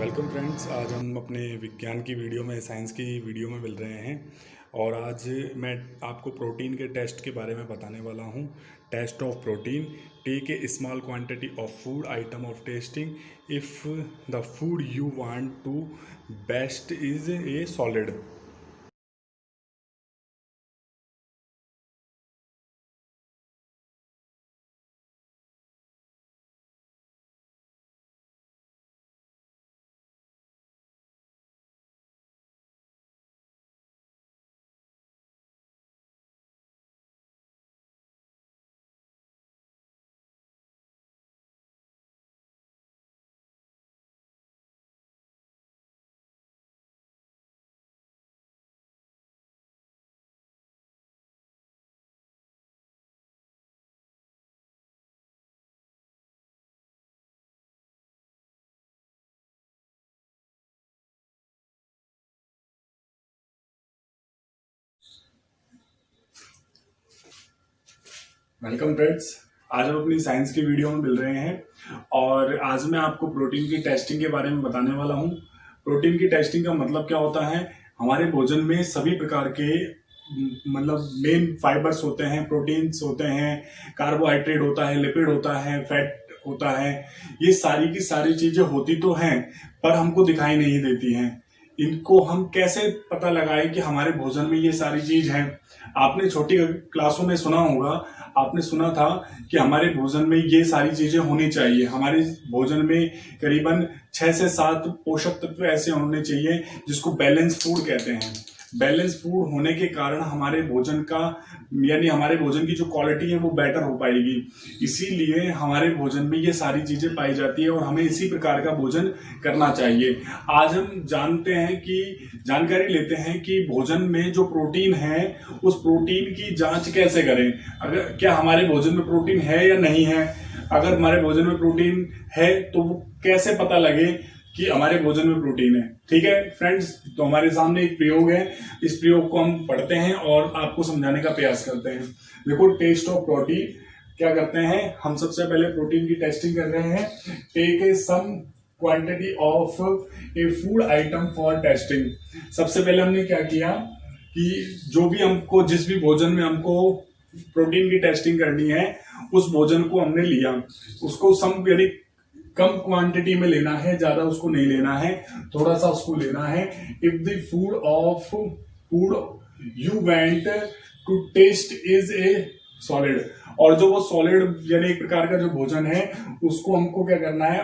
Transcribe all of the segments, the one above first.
Welcome friends. आज हम अपने विज्ञान की वीडियो में साइंस की वीडियो में मिल रहे हैं और आज मैं आपको प्रोटीन के टेस्ट के बारे में बताने वाला हूं। Test of protein. Take a small quantity of food item of testing if the food you want to best is a solid. Welcome friends. आज हम अपनी साइंस की वीडियो में मिल रहे हैं और आज मैं आपको प्रोटीन की टेस्टिंग के बारे में बताने वाला हूं। प्रोटीन की टेस्टिंग का मतलब क्या होता है? हमारे भोजन में सभी प्रकार के मतलब मेन फाइबर्स होते हैं, प्रोटीन्स होते हैं, कार्बोहाइड्रेट होता है, लिपिड होता है, फैट होता है। ये सारी की सारी चीजें होती तो हैं पर हमको दिखाई नहीं देती हैं। इनको हम कैसे पता लगाएं कि हमारे भोजन में ये सारी चीज है? आपने छोटी क्लासों में सुना होगा, आपने सुना था कि हमारे भोजन में ये सारी चीजें होनी चाहिए। हमारे भोजन में करीबन 6 से 7 पोषक तत्व ऐसे होने चाहिए जिसको बैलेंस फूड कहते हैं। बैलेंस फूड होने के कारण हमारे भोजन का यानी हमारे भोजन की जो क्वालिटी है वो बेटर हो पाएगी। इसीलिए हमारे भोजन में ये सारी चीजें पाई जाती है और हमें इसी प्रकार का भोजन करना चाहिए। आज हम जानकारी लेते हैं कि भोजन में जो प्रोटीन है उस प्रोटीन की जांच कैसे करें। अगर क्या हमारे भोजन में प्रोटीन है या नहीं है, अगर हमारे भोजन में प्रोटीन है तो वो कैसे पता लगे कि हमारे भोजन में प्रोटीन है। ठीक है फ्रेंड्स, तो हमारे सामने एक प्रयोग है, इस प्रयोग को हम पढ़ते हैं और आपको समझाने का प्रयास करते हैं। देखो, टेस्ट ऑफ प्रोटीन क्या करते हैं हम? सबसे पहले प्रोटीन की टेस्टिंग कर रहे हैं। Take a some quantity of a food item for testing. सबसे पहले हमने क्या किया कि जो भी हमको जिस भी भोजन में हमको प्रोटीन की टेस्टिंग करनी है उस भोजन को हमने लिया, उसको सम यानी कम क्वांटिटी में लेना है, ज्यादा उसको नहीं लेना है, थोड़ा सा उसको लेना है। If the food you want to test is a solid, और जो वो सॉलिड यानी एक प्रकार का जो भोजन है उसको हमको क्या करना है,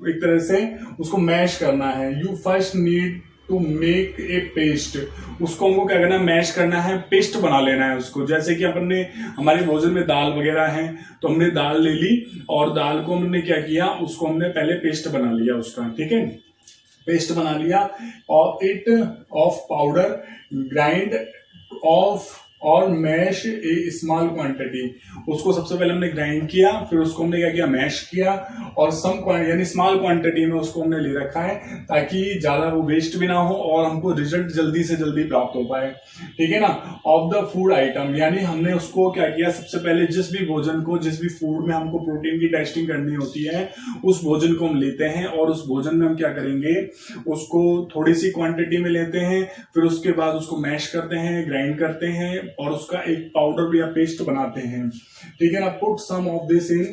एक तरह से उसको मैश करना है। You first need to make a paste, उसको हमको क्या करना है, मैश करना है, पेस्ट बना लेना है उसको। जैसे कि अपन ने हमारे भोजन में दाल वगैरह है तो हमने दाल ले ली और दाल को हमने क्या किया, उसको हमने पहले पेस्ट बना लिया उसका। ठीक है, पेस्ट बना लिया और it of powder grind of और मैश ए स्मॉल क्वांटिटी। उसको सबसे पहले हमने ग्राइंड किया, फिर उसको हमने क्या किया, मैश किया और यानी स्मॉल क्वांटिटी में उसको हमने ले रखा है ताकि ज्यादा वो वेस्ट भी ना हो और हमको रिजल्ट जल्दी से जल्दी प्राप्त हो पाए। ठीक है ना। ऑफ द फूड आइटम, यानी हमने उसको क्या किया, सबसे पहले जिस भी भोजन को, जिस भी फूड में हमको प्रोटीन की टेस्टिंग करनी होती है उस भोजन को हम लेते हैं और उस भोजन में हम क्या करेंगे, उसको थोड़ी सी क्वांटिटी में लेते हैं, फिर उसके बाद उसको मैश करते हैं, ग्राइंड करते हैं और उसका एक पाउडर या पेस्ट बनाते हैं। ठीक है ना। Put some of this in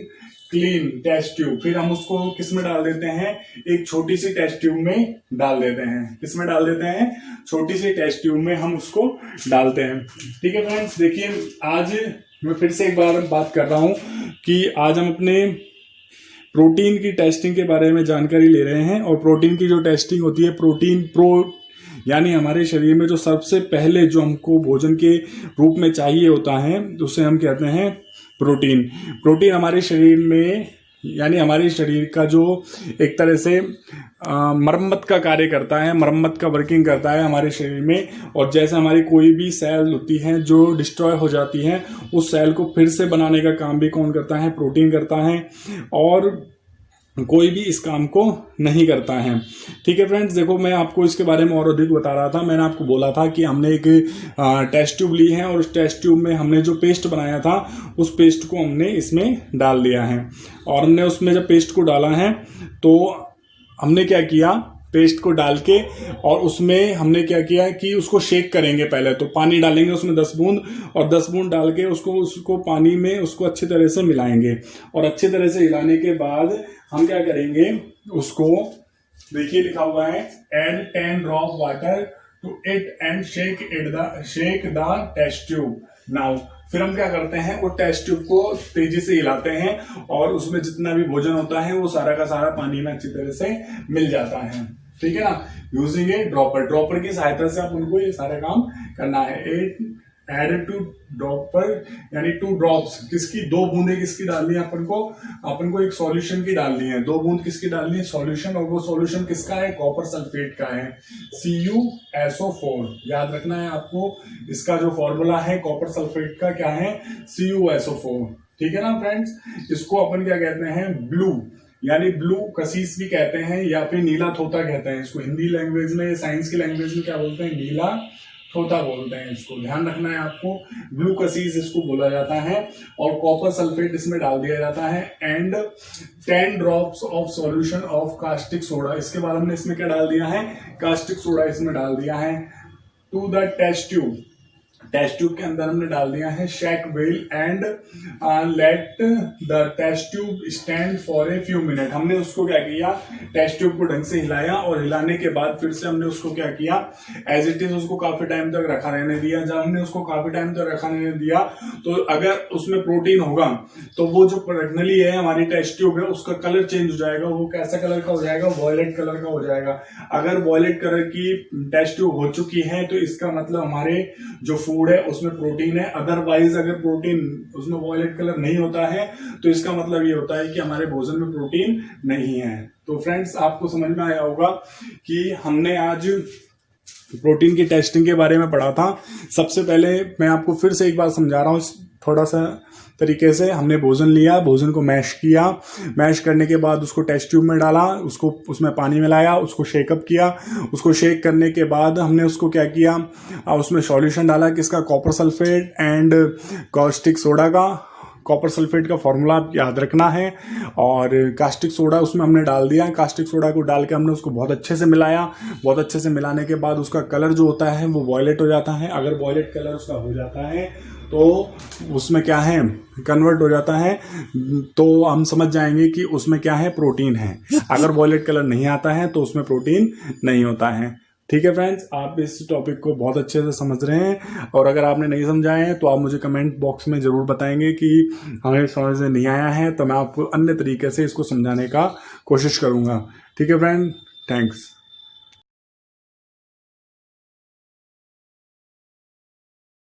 clean test tube, फिर हम उसको किस में डाल देते हैं, एक छोटी सी टेस्ट ट्यूब में डाल देते हैं। किस में डाल देते हैं, छोटी सी टेस्ट ट्यूब में हम उसको डालते हैं। ठीक है फ्रेंड्स, देखिए आज मैं फिर से एक बार बात कर रहा हूं कि आज हम अपने प्रोटीन की टेस्टिंग के बारे में जानकारी ले रहे हैं। और प्रोटीन की जो टेस्टिंग होती है, यानी हमारे शरीर में जो सबसे पहले जो हमको भोजन के रूप में चाहिए होता है उसे हम कहते हैं प्रोटीन। प्रोटीन हमारे शरीर में यानी हमारे शरीर का जो एक तरह से मरम्मत का कार्य करता है, मरम्मत का वर्किंग करता है हमारे शरीर में। और जैसे हमारी कोई भी सेल होती है जो डिस्ट्रॉय हो जाती है, उस सेल को फिर से बनाने का काम भी कौन करता है, प्रोटीन करता है, और कोई भी इस काम को नहीं करता है। ठीक है फ्रेंड्स, देखो मैं आपको इसके बारे में और अधिक बता रहा था। मैंने आपको बोला था कि हमने एक टेस्ट ट्यूब ली है और उस टेस्ट ट्यूब में हमने जो पेस्ट बनाया था उस पेस्ट को हमने इसमें डाल दिया है। और हमने उसमें जब पेस्ट को डाला है तो हमने क्या किया पेस्ट को डाल के, और उसमें हमने क्या किया कि उसको शेक करेंगे। पहले तो पानी डालेंगे उसमें 10 बूंद, और 10 बूंद डाल के उसको पानी में उसको अच्छी तरह से मिलाएंगे। और अच्छी तरह से हिलाने के बाद हम क्या करेंगे, उसको देखिए लिखा हुआ है add 10 drop water to it and shake the test tube now. फिर हम क्या करते हैं, वो टेस्ट ट्यूब को तेजी से हिलाते हैं और उसमें जितना भी भोजन होता है वो सारा का सारा पानी में अच्छी तरह से मिल जाता है। ठीक है ना, यूजिंग ए ड्रॉपर की सहायता से आप उनको ये सारा काम करना है। एड टू ड्रॉपर यानी 2 ड्रॉप्स, किसकी 2 बूंदे किसकी डालनी है अपन को एक सॉल्यूशन की डालनी है। 2 बूंद किसकी डालनी है, सॉल्यूशन, और वो सॉल्यूशन किसका है, कॉपर सल्फेट का है, CuSO4। याद रखना है आपको, इसका जो फॉर्मूला है कॉपर सल्फेट का क्या है, CuSO4। ठीक है ना फ्रेंड्स, इसको अपन क्या कहते हैं, ब्लू यानी ब्लू कसीस भी कहते हैं, या फिर नीला थोता कहते हैं इसको। हिंदी लैंग्वेज में, साइंस की लैंग्वेज में क्या बोलते हैं, नीला थोता बोलते हैं इसको। ध्यान रखना है आपको, ब्लू कसीस इसको बोला जाता है, और कॉपर सल्फेट इसमें डाल दिया जाता है। And 10 drops of solution of caustic soda, इसके बाद हमने इसमें क्या डाल दिया है, कास्टिक सोडा इसमें डाल दिया है। टू द टेस्ट ट्यूब के अंदर हमने डाल दिया है shake well and let the test tube stand for a few minute. हमने उसको क्या किया, टेस्ट ट्यूब को ढंग से हिलाया, और हिलाने के बाद फिर से हमने उसको क्या किया, एज इट इज उसको काफी टाइम तक रखा रहने दिया। जब हमने उसको काफी टाइम तक रखा रहने दिया तो अगर उसमें प्रोटीन होगा तो वो जो नली है हमारी टेस्ट ट्यूब है उसका कलर चेंज हो जाएगा। वो कैसा कलर का हो जाएगा, वॉयलेट कलर का हो जाएगा। अगर वॉयलेट कलर की टेस्ट ट्यूब हो चुकी है तो इसका मतलब हमारे जो फूड है उसमें प्रोटीन है। अदरवाइज अगर प्रोटीन उसमें वॉयलेट कलर नहीं होता है तो इसका मतलब ये होता है कि हमारे भोजन में प्रोटीन नहीं है। तो फ्रेंड्स, आपको समझ में आया होगा कि हमने आज प्रोटीन की टेस्टिंग के बारे में पढ़ा था। सबसे पहले मैं आपको फिर से एक बार समझा रहा हूँ थोड़ा सा तरीके से। हमने भोजन लिया, भोजन को मैश किया, मैश करने के बाद उसको टेस्ट ट्यूब में डाला, उसको उसमें पानी मिलाया, उसको शेकअप किया। उसको शेक करने के बाद हमने उसको क्या किया, उसमें सॉल्यूशन डाला किसका, copper sulphate and caustic soda का। कॉपर सल्फेट का फॉर्मूला आप याद रखना है, और कास्टिक सोडा उसमें हमने डाल दिया। कास्टिक सोडा को डाल के हमने उसको बहुत अच्छे से मिलाया। बहुत अच्छे से मिलाने के बाद उसका कलर जो होता है वो वॉयलेट हो जाता है। अगर वॉयलेट कलर उसका हो जाता है तो उसमें क्या है, कन्वर्ट हो जाता है, तो हम समझ जाएंगे कि उसमें क्या है, प्रोटीन है। अगर वॉयलेट कलर नहीं आता है तो उसमें प्रोटीन नहीं होता है। ठीक है फ्रेंड्स, आप इस टॉपिक को बहुत अच्छे से समझ रहे हैं, और अगर आपने नहीं समझाए हैं तो आप मुझे कमेंट बॉक्स में ज़रूर बताएंगे कि हमें समझ में नहीं आया है, तो मैं आपको अन्य तरीके से इसको समझाने का कोशिश करूँगा। ठीक है फ्रेंड, थैंक्स।